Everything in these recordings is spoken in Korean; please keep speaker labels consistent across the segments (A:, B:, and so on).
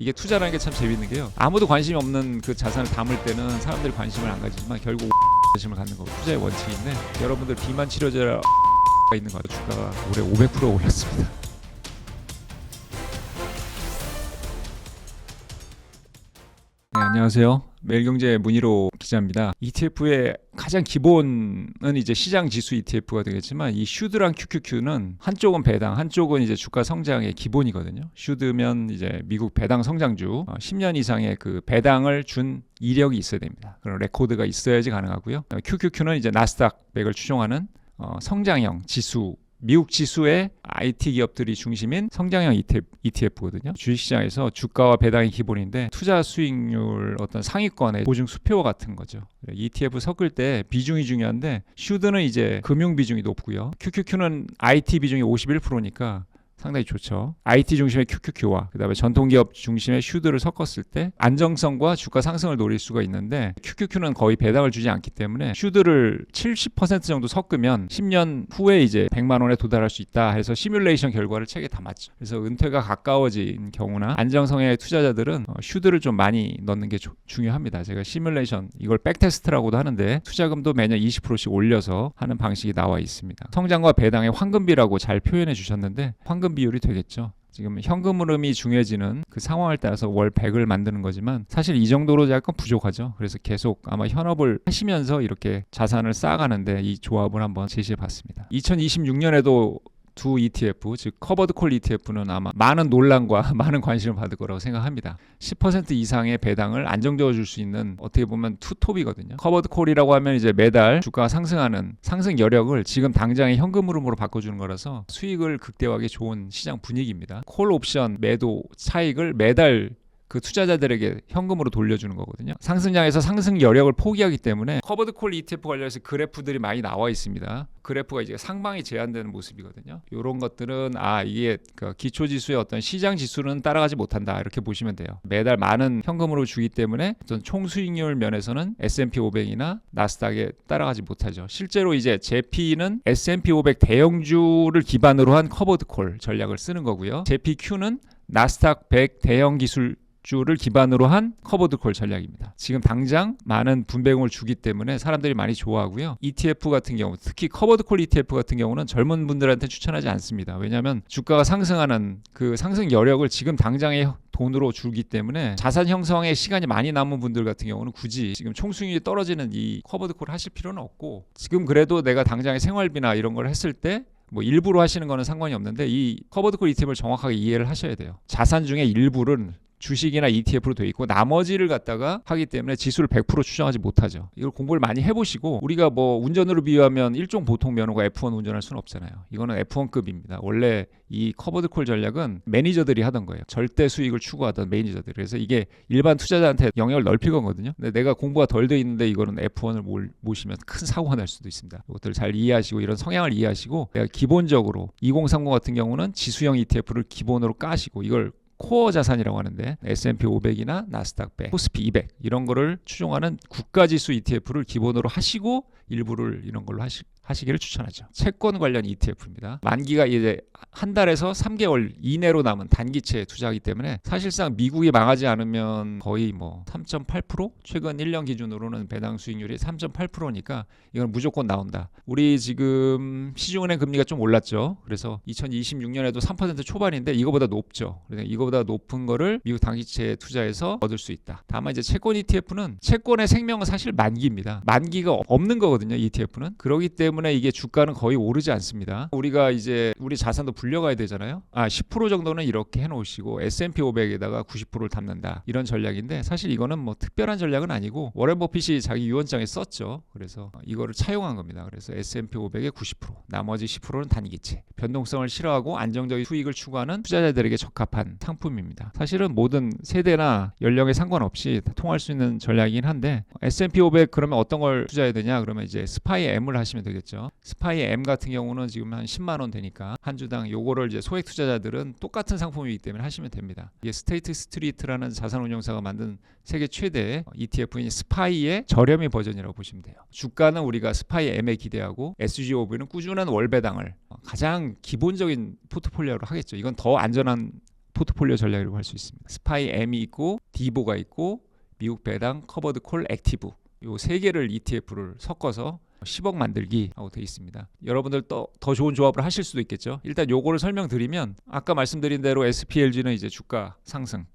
A: 이게 투자라는 게 참 재밌는 게요. 아무도 관심이 없는 그 자산을 담을 때는 사람들이 관심을 안 가지지만 결국 관심을 갖는 거고 투자의 원칙인데 여러분들 비만 치료제가 있는 거 같아요. 주가가 올해 500% 올랐습니다. 네, 안녕하세요. 매일경제 문희로 기자입니다. ETF의 가장 기본은 이제 시장 지수 ETF가 되겠지만 이 슈드랑 QQQ는 한쪽은 배당, 한쪽은 이제 주가 성장의 기본이거든요. 슈드면 이제 미국 배당 성장주 10년 이상의 그 배당을 준 이력이 있어야 됩니다. 그런 레코드가 있어야지 가능하고요. QQQ는 이제 나스닥 100을 추종하는 성장형 지수. 미국 지수의 IT 기업들이 중심인 성장형 ETF거든요. 주식시장에서 주가와 배당이 기본인데 투자 수익률 어떤 상위권의 보증 수표와 같은 거죠. ETF 섞을 때 비중이 중요한데 슈드는 이제 금융 비중이 높고요. QQQ는 IT 비중이 51%니까 상당히 좋죠. IT 중심의 QQQ와 그다음에 전통기업 중심의 슈드를 섞었을 때 안정성과 주가 상승을 노릴 수가 있는데 QQQ는 거의 배당을 주지 않기 때문에 슈드를 70% 정도 섞으면 10년 후에 이제 100만 원에 도달할 수 있다 해서 시뮬레이션 결과를 책에 담았죠. 그래서 은퇴가 가까워진 경우나 안정성의 투자자들은 슈드를 좀 많이 넣는 게 중요합니다. 제가 시뮬레이션 이걸 백테스트라고도 하는데 투자금도 매년 20%씩 올려서 하는 방식이 나와 있습니다. 성장과 배당의 황금비라고 잘 표현해 주셨는데 황금 비율이 되겠죠. 지금 현금 흐름이 중요해지는 그 상황을 따라서 월 100을 만드는 거지만 사실 이 정도로 약간 부족하죠. 그래서 계속 아마 현업을 하시면서 이렇게 자산을 쌓아가는데 이 조합을 한번 제시해 봤습니다. 2026년에도 두 ETF, 즉 커버드 콜 ETF는 아마 많은 논란과 많은 관심을 받을 거라고 생각합니다. 10% 이상의 배당을 안정적으로 줄 수 있는 어떻게 보면 투톱이거든요. 커버드 콜이라고 하면 이제 매달 주가가 상승하는 상승 여력을 지금 당장의 현금 흐름으로 바꿔주는 거라서 수익을 극대화하기 좋은 시장 분위기입니다. 콜 옵션 매도 차익을 매달 그 투자자들에게 현금으로 돌려주는 거거든요. 상승장에서 상승 여력을 포기하기 때문에 커버드 콜 ETF 관련해서 그래프들이 많이 나와 있습니다. 그래프가 이제 상방이 제한되는 모습이거든요. 이런 것들은 이게 그 기초 지수의 어떤 시장 지수는 따라가지 못한다 이렇게 보시면 돼요. 매달 많은 현금으로 주기 때문에 어떤 총 수익률 면에서는 S&P 500이나 나스닥에 따라가지 못하죠. 실제로 이제 JP는 S&P 500 대형주를 기반으로 한 커버드 콜 전략을 쓰는 거고요. JPQ는 나스닥 100 대형 기술 주를 기반으로 한 커버드 콜 전략입니다. 지금 당장 많은 분배금을 주기 때문에 사람들이 많이 좋아하고요. ETF 같은 경우, 특히 커버드 콜 ETF 같은 경우는 젊은 분들한테 추천하지 않습니다. 왜냐하면 주가가 상승하는 그 상승 여력을 지금 당장의 돈으로 주기 때문에 자산 형성에 시간이 많이 남은 분들 같은 경우는 굳이 지금 총수익률이 떨어지는 이 커버드 콜을 하실 필요는 없고 지금 그래도 내가 당장의 생활비나 이런 걸 했을 때 뭐 일부러 하시는 거는 상관이 없는데 이 커버드 콜 ETF를 정확하게 이해를 하셔야 돼요. 자산 중에 일부는 주식이나 ETF로 돼 있고 나머지를 갖다가 하기 때문에 지수를 100% 추정하지 못하죠. 이걸 공부를 많이 해보시고 우리가 뭐 운전으로 비유하면 일종 보통 면허가 F1 운전할 수는 없잖아요. 이거는 F1급입니다. 원래 이 커버드 콜 전략은 매니저들이 하던 거예요. 절대 수익을 추구하던 매니저들. 그래서 이게 일반 투자자한테 영역을 넓힐 거거든요. 근데 내가 공부가 덜 돼 있는데 이거는 F1을 모시면 큰 사고가 날 수도 있습니다. 이것들을 잘 이해하시고 이런 성향을 이해하시고 내가 기본적으로 2030 같은 경우는 지수형 ETF를 기본으로 까시고 이걸 코어 자산이라고 하는데 S&P 500이나 나스닥 100, 코스피 200 이런 거를 추종하는 국가지수 ETF를 기본으로 하시고 일부를 이런 걸로 하시기를 추천하죠. 채권 관련 ETF입니다. 만기가 이제 한 달에서 3개월 이내로 남은 단기채 투자하기 때문에 사실상 미국이 망하지 않으면 거의 뭐 3.8% 최근 1년 기준으로는 배당 수익률이 3.8%니까 이건 무조건 나온다. 우리 지금 시중은행 금리가 좀 올랐죠. 그래서 2026년에도 3% 초반인데 이거보다 높죠. 그래서 이거보다 높은 거를 미국 단기채 투자해서 얻을 수 있다. 다만 이제 채권 ETF는 채권의 생명은 사실 만기입니다. 만기가 없는 거거든요. ETF는. 그렇기 때문에 이게 주가는 거의 오르지 않습니다. 우리가 이제 우리 자산도 불려가야 되잖아요. 10% 정도는 이렇게 해놓으시고 S&P 500에다가 90%를 담는다. 이런 전략인데 사실 이거는 뭐 특별한 전략은 아니고 워렌 버핏이 자기 유언장에 썼죠. 그래서 이거를 차용한 겁니다. 그래서 S&P 500의 90%, 나머지 10%는 단기채. 변동성을 싫어하고 안정적인 수익을 추구하는 투자자들에게 적합한 상품입니다. 사실은 모든 세대나 연령에 상관없이 통할 수 있는 전략이긴 한데 S&P 500 그러면 어떤 걸 투자해야 되냐? 그러면 이제 스파이 M을 하시면 되겠죠. 스파이 M 같은 경우는 지금 한 10만 원 되니까 한 주당 요거를 이제 소액 투자자들은 똑같은 상품이기 때문에 하시면 됩니다. 이게 스테이트 스트리트라는 자산운용사가 만든 세계 최대 ETF인 스파이의 저렴이 버전이라고 보시면 돼요. 주가는 우리가 스파이 M에 기대하고 SGOV는 꾸준한 월 배당을 가장 기본적인 포트폴리오로 하겠죠. 이건 더 안전한 포트폴리오 전략이라고 할 수 있습니다. 스파이 M이 있고 디보가 있고 미국 배당 커버드 콜 액티브 요 세 개를 ETF를 섞어서 10억 만들기 하고 되어 있습니다. 여러분들 또 더 좋은 조합을 하실 수도 있겠죠. 일단 요거를 설명드리면 아까 말씀드린 대로 SPLG는 이제 주가 상승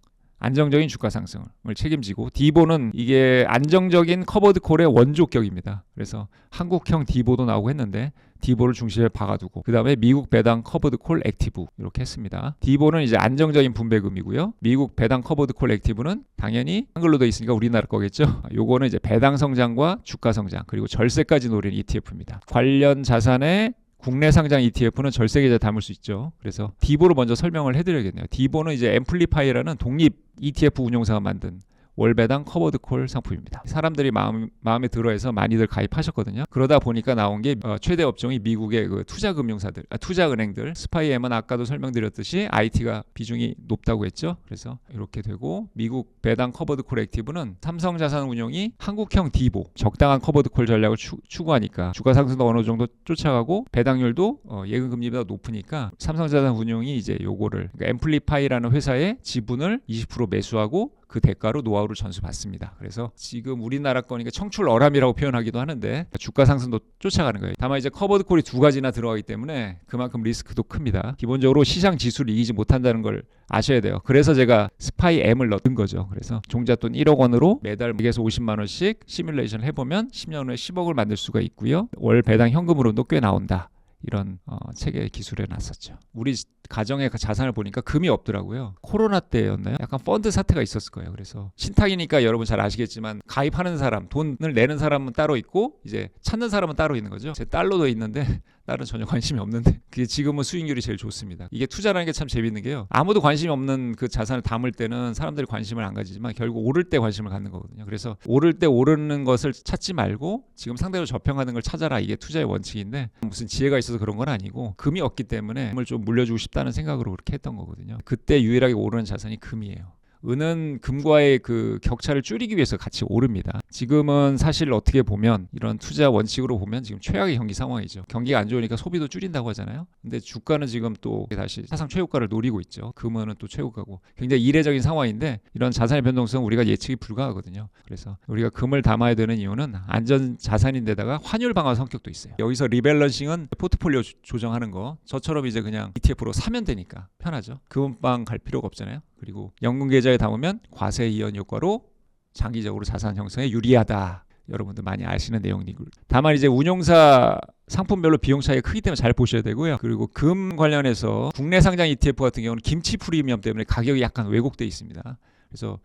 A: 안정적인 주가 상승을 책임지고 디보는 이게 안정적인 커버드 콜의 원조격입니다. 그래서 한국형 디보도 나오고 했는데 디보를 중심에 박아두고 그 다음에 미국 배당 커버드 콜 액티브 이렇게 했습니다. 디보는 이제 안정적인 분배금이고요. 미국 배당 커버드 콜 액티브는 당연히 한글로 되어 있으니까 우리나라 거겠죠. 요거는 이제 배당 성장과 주가 성장 그리고 절세까지 노리는 ETF입니다. 관련 자산의 국내 상장 ETF는 절세 계좌에 담을 수 있죠. 그래서 디보를 먼저 설명을 해드려야겠네요. 디보는 이제 앰플리파이라는 독립 ETF 운용사가 만든 월배당 커버드 콜 상품입니다. 사람들이 마음에 들어해서 많이들 가입하셨거든요. 그러다 보니까 나온 게 최대 업종이 미국의 그 투자금융사들, 투자은행들. 스파이엠은 아까도 설명드렸듯이 IT가 비중이 높다고 했죠. 그래서 이렇게 되고 미국 배당 커버드 콜 액티브는 삼성자산운용이 한국형 디보, 적당한 커버드 콜 전략을 추구하니까 주가 상승도 어느 정도 쫓아가고 배당률도 예금금리보다 높으니까 삼성자산운용이 이제 요거를 그러니까 앰플리파이라는 회사의 지분을 20% 매수하고 그 대가로 노하우를 전수받습니다. 그래서 지금 우리나라 거니까 청출어람이라고 표현하기도 하는데 주가 상승도 쫓아가는 거예요. 다만 이제 커버드 콜이 두 가지나 들어가기 때문에 그만큼 리스크도 큽니다. 기본적으로 시장 지수를 이기지 못한다는 걸 아셔야 돼요. 그래서 제가 스파이 M을 넣은 거죠. 그래서 종잣돈 1억 원으로 매달 100에서 50만 원씩 시뮬레이션 해보면 10년 후에 10억을 만들 수가 있고요. 월 배당 현금으로도 꽤 나온다. 이런 체계 기술에 놨었죠. 우리 가정의 자산을 보니까 금이 없더라고요. 코로나 때였나요? 약간 펀드 사태가 있었을 거예요. 그래서 신탁이니까 여러분 잘 아시겠지만 가입하는 사람, 돈을 내는 사람은 따로 있고 이제 찾는 사람은 따로 있는 거죠. 제 딸로도 있는데 딸은 전혀 관심이 없는데 그게 지금은 수익률이 제일 좋습니다. 이게 투자라는 게 참 재밌는 게요. 아무도 관심이 없는 그 자산을 담을 때는 사람들이 관심을 안 가지지만 결국 오를 때 관심을 갖는 거거든요. 그래서 오를 때 오르는 것을 찾지 말고 지금 상대로 저평하는 걸 찾아라. 이게 투자의 원칙인데 무슨 지혜가 있어서 그런 건 아니고 금이 없기 때문에 금을 좀 물려주고 싶다는 생각으로 그렇게 했던 거거든요. 그때 유일하게 오르는 자산이 금이에요. 은은 금과의 그 격차를 줄이기 위해서 같이 오릅니다. 지금은 사실 어떻게 보면 이런 투자 원칙으로 보면 지금 최악의 경기 상황이죠. 경기가 안 좋으니까 소비도 줄인다고 하잖아요. 근데 주가는 지금 또 다시 사상 최고가를 노리고 있죠. 금은 또 최고가고 굉장히 이례적인 상황인데 이런 자산의 변동성 우리가 예측이 불가하거든요. 그래서 우리가 금을 담아야 되는 이유는 안전 자산인데다가 환율 방어 성격도 있어요. 여기서 리밸런싱은 포트폴리오 조정하는 거 저처럼 이제 그냥 ETF로 사면 되니까 편하죠. 금방 갈 필요가 없잖아요. 그리고 연금 계좌에 담으면 과세 이연 효과로 장기적으로 자산 형성에 유리하다. 여러분들 많이 아시는 내용이고 다만 이제 운용사 상품별로 비용 차이가 크기 때문에 잘 보셔야 되고요. 그리고 금 관련해서 국내 상장 ETF 같은 경우는 김치 프리미엄 때문에 가격이 약간 왜곡돼 있습니다. 그래서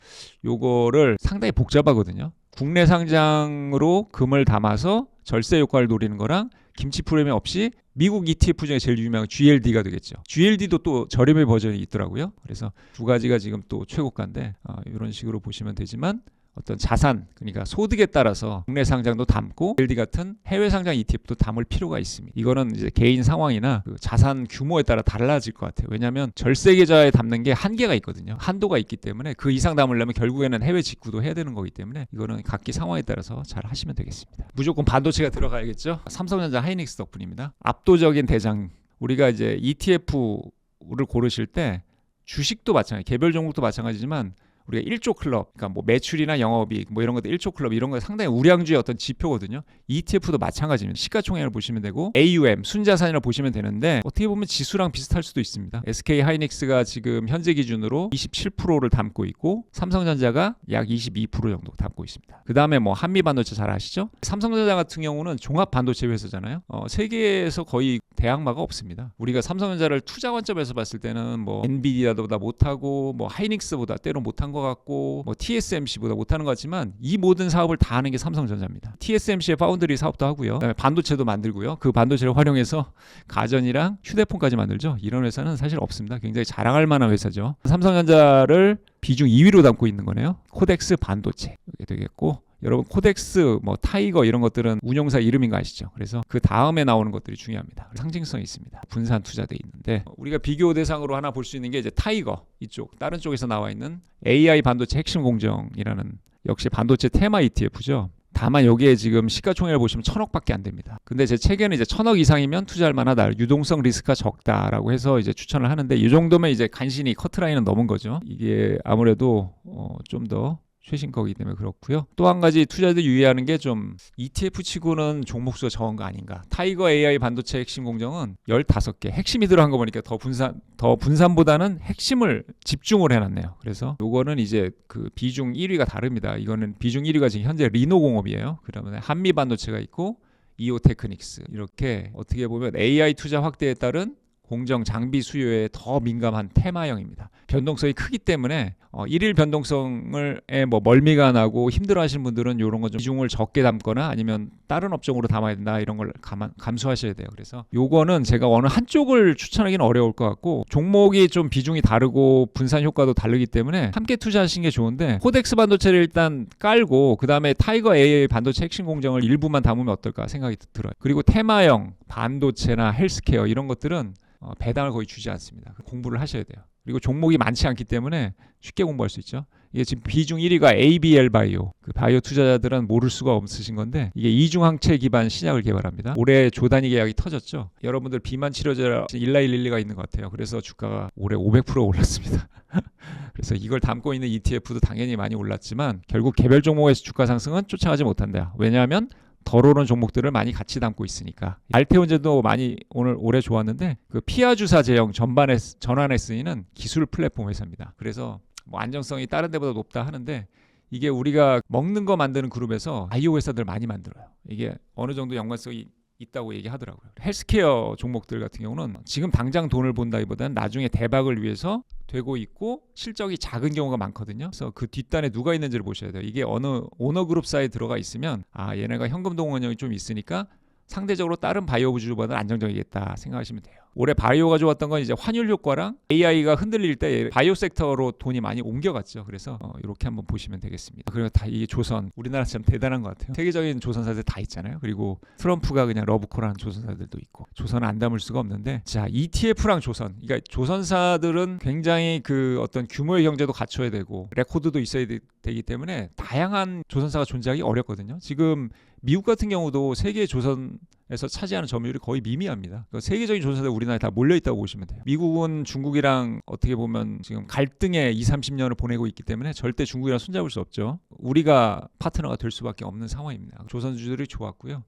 A: 요거를 상당히 복잡하거든요. 국내 상장으로 금을 담아서 절세 효과를 노리는 거랑 김치 프리미엄 없이 미국 ETF 중에 제일 유명한 GLD가 되겠죠. GLD도 또 저렴의 버전이 있더라고요. 그래서 두 가지가 지금 또 최고가인데 이런 식으로 보시면 되지만 어떤 자산, 그러니까 소득에 따라서 국내 상장도 담고 GLD 같은 해외 상장 ETF도 담을 필요가 있습니다. 이거는 이제 개인 상황이나 그 자산 규모에 따라 달라질 것 같아요. 왜냐하면 절세 계좌에 담는 게 한계가 있거든요. 한도가 있기 때문에 그 이상 담으려면 결국에는 해외 직구도 해야 되는 거기 때문에 이거는 각기 상황에 따라서 잘 하시면 되겠습니다. 무조건 반도체가 들어가야겠죠. 삼성전자 하이닉스 덕분입니다. 압도적인 대장. 우리가 이제 ETF를 고르실 때 주식도 마찬가지, 개별 종목도 마찬가지지만 우리가 1조 클럽, 그러니까 뭐 매출이나 영업이익 뭐 이런 것들 1조 클럽 이런 거 상당히 우량주의 어떤 지표거든요. ETF도 마찬가지입니다. 시가총액을 보시면 되고 AUM, 순자산이라 보시면 되는데 어떻게 보면 지수랑 비슷할 수도 있습니다. SK 하이닉스가 지금 현재 기준으로 27%를 담고 있고 삼성전자가 약 22% 정도 담고 있습니다. 그 다음에 뭐 한미반도체 잘 아시죠? 삼성전자 같은 경우는 종합 반도체 회사잖아요. 세계에서 거의 대항마가 없습니다. 우리가 삼성전자를 투자 관점에서 봤을 때는 뭐 엔비디아보다 못하고 뭐 하이닉스보다 때로 못한 것 같고 뭐 TSMC보다 못하는 것 같지만 이 모든 사업을 다 하는 게 삼성전자입니다. TSMC의 파운드리 사업도 하고요. 그다음에 반도체도 만들고요. 그 반도체를 활용해서 가전이랑 휴대폰까지 만들죠. 이런 회사는 사실 없습니다. 굉장히 자랑할 만한 회사죠. 삼성전자를 비중 2위로 담고 있는 거네요. 코덱스 반도체 이게 되겠고 여러분 코덱스, 뭐 타이거 이런 것들은 운용사 이름인 거 아시죠? 그래서 그 다음에 나오는 것들이 중요합니다. 상징성이 있습니다. 분산 투자돼 있는데 우리가 비교 대상으로 하나 볼 수 있는 게 이제 타이거 이쪽 다른 쪽에서 나와 있는 AI 반도체 핵심 공정이라는 역시 반도체 테마 ETF죠. 다만 여기에 지금 시가총액을 보시면 1,000억밖에 안 됩니다. 근데 제 책에는 이제 1,000억 이상이면 투자할 만하다. 유동성 리스크가 적다라고 해서 이제 추천을 하는데 이 정도면 이제 간신히 커트라인은 넘은 거죠. 이게 아무래도 좀 더 최신 거기 때문에 그렇고요. 또 한 가지 투자자들 유의하는 게 좀 ETF 치고는 종목수가 적은 거 아닌가. 타이거 AI 반도체 핵심 공정은 15개 핵심이 들어간 거 보니까 더 분산보다는 핵심을 집중을 해놨네요. 그래서 요거는 이제 그 비중 1위가 다릅니다. 이거는 비중 1위가 지금 현재 리노공업이에요. 그러면 한미 반도체가 있고 이오 테크닉스, 이렇게 어떻게 보면 AI 투자 확대에 따른 공정 장비 수요에 더 민감한 테마형입니다. 변동성이 크기 때문에 일일 변동성을 뭐 멀미가 나고 힘들어하시는 분들은 이런 거 좀 비중을 적게 담거나 아니면 다른 업종으로 담아야 된다, 이런 걸 감수하셔야 돼요. 그래서 요거는 제가 어느 한쪽을 추천하기는 어려울 것 같고, 종목이 좀 비중이 다르고 분산 효과도 다르기 때문에 함께 투자하시는 게 좋은데, 코덱스 반도체를 일단 깔고 그 다음에 타이거 AI 반도체 핵심 공정을 일부만 담으면 어떨까 생각이 들어요. 그리고 테마형 반도체나 헬스케어 이런 것들은 배당을 거의 주지 않습니다. 공부를 하셔야 돼요. 그리고 종목이 많지 않기 때문에 쉽게 공부할 수 있죠. 이게 지금 비중 1위가 ABL 바이오. 그 바이오 투자자들은 모를 수가 없으신 건데, 이게 이중항체 기반 신약을 개발합니다. 올해 조 단위 계약이 터졌죠. 여러분들 비만 치료제 일라일릴리가 있는 것 같아요. 그래서 주가가 올해 500% 올랐습니다. 그래서 이걸 담고 있는 ETF도 당연히 많이 올랐지만 결국 개별 종목에서 주가 상승은 쫓아가지 못한다. 왜냐하면 덜 오른 종목들을 많이 같이 담고 있으니까. 알테온제도 많이 올해 좋았는데, 그 피하 주사 제형 전환에 쓰이는 기술 플랫폼 회사입니다. 그래서 뭐 안정성이 다른 데보다 높다 하는데, 이게 우리가 먹는 거 만드는 그룹에서 바이오 회사들 많이 만들어요. 이게 어느 정도 연관성이 있다고 얘기하더라고요. 헬스케어 종목들 같은 경우는 지금 당장 돈을 본다기보다는 나중에 대박을 위해서 되고 있고 실적이 작은 경우가 많거든요. 그래서 그 뒷단에 누가 있는지를 보셔야 돼요. 이게 어느 오너그룹사에 들어가 있으면 얘네가 현금 동원력이 좀 있으니까 상대적으로 다른 바이오 부주보다는 안정적이겠다 생각하시면 돼요. 올해 바이오가 좋았던 건 이제 환율 효과랑 AI가 흔들릴 때 바이오 섹터로 돈이 많이 옮겨갔죠. 그래서 이렇게 한번 보시면 되겠습니다. 그리고 다 이게 조선, 우리나라처럼 대단한 것 같아요. 세계적인 조선사들 다 있잖아요. 그리고 트럼프가 그냥 러브콜하는 조선사들도 있고, 조선은 안 담을 수가 없는데, 자, ETF랑 조선, 그러니까 조선사들은 굉장히 그 어떤 규모의 경제도 갖춰야 되고 레코드도 있어야 되기 때문에 다양한 조선사가 존재하기 어렵거든요. 지금 미국 같은 경우도 세계 조선에서 차지하는 점유율이 거의 미미합니다. 그러니까 세계적인 조선사들 우리나라에 다 몰려있다고 보시면 돼요. 미국은 중국이랑 어떻게 보면 지금 갈등의 20-30년을 보내고 있기 때문에 절대 중국이랑 손잡을 수 없죠. 우리가 파트너가 될 수밖에 없는 상황입니다. 조선주들이 좋았고요.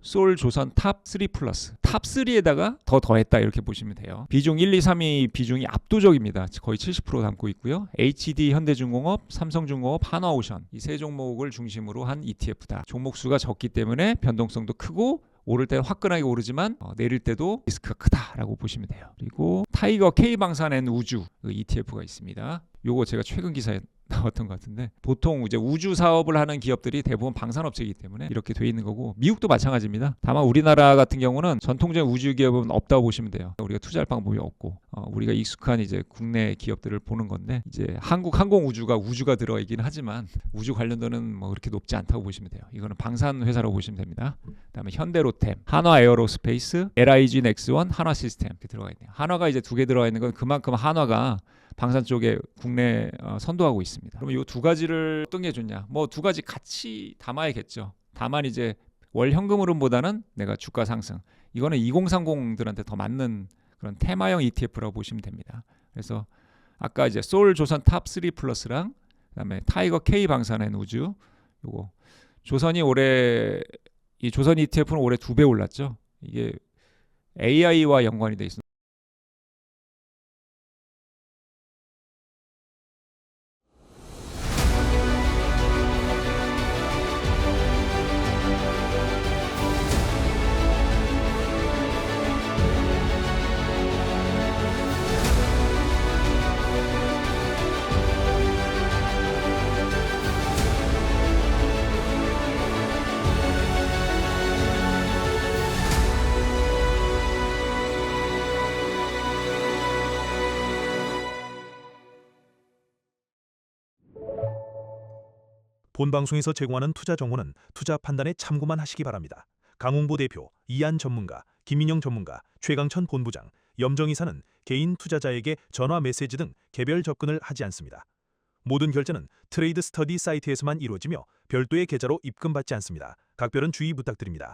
A: 솔 조선 탑 3 플러스, 탑 3에다가 더했다, 이렇게 보시면 돼요. 비중 1, 2, 3위 비중이 압도적입니다. 거의 70% 담고 있고요. HD 현대중공업, 삼성중공업, 한화오션, 이 세 종목을 중심으로 한 ETF다. 종목 수가 적기 때문에 변동성도 크고 오를 때 화끈하게 오르지만 내릴 때도 리스크가 크다라고 보시면 돼요. 그리고 타이거 K방산 우주 ETF가 있습니다. 요거 제가 최근 기사에 나왔던 것 같은데, 보통 이제 우주 사업을 하는 기업들이 대부분 방산업체이기 때문에 이렇게 돼 있는 거고, 미국도 마찬가지입니다. 다만 우리나라 같은 경우는 전통적인 우주 기업은 없다고 보시면 돼요. 우리가 투자할 방법이 없고, 우리가 익숙한 이제 국내 기업들을 보는 건데, 이제 한국 항공우주가 우주가 들어가 있긴 하지만 우주 관련도는 뭐 그렇게 높지 않다고 보시면 돼요. 이거는 방산 회사라고 보시면 됩니다. 그다음에 현대로템, 한화에어로스페이스, LIG 넥스원, 한화시스템 이렇게 들어가 있네요. 한화가 이제 2개 들어가 있는 건 그만큼 한화가 방산 쪽에 국내 선도하고 있습니다. 그러면 이 두 가지를 어떤 게 좋냐? 뭐 두 가지 같이 담아야겠죠. 다만 이제 월 현금 흐름보다는 내가 주가 상승, 이거는 2030들한테 더 맞는 그런 테마형 ETF라고 보시면 됩니다. 그래서 아까 이제 솔 조선 탑 3 플러스랑 그다음에 타이거 K 방산엔 우주, 요거 조선이 올해, 이 조선 ETF는 올해 2배 올랐죠. 이게 AI와 연관이 돼 있습니다.
B: 본 방송에서 제공하는 투자 정보는 투자 판단에 참고만 하시기 바랍니다. 강홍보 대표, 이한 전문가, 김민영 전문가, 최강천 본부장, 염정 이사는 개인 투자자에게 전화 메시지 등 개별 접근을 하지 않습니다. 모든 결제는 트레이드 스터디 사이트에서만 이루어지며 별도의 계좌로 입금받지 않습니다. 각별은 주의 부탁드립니다.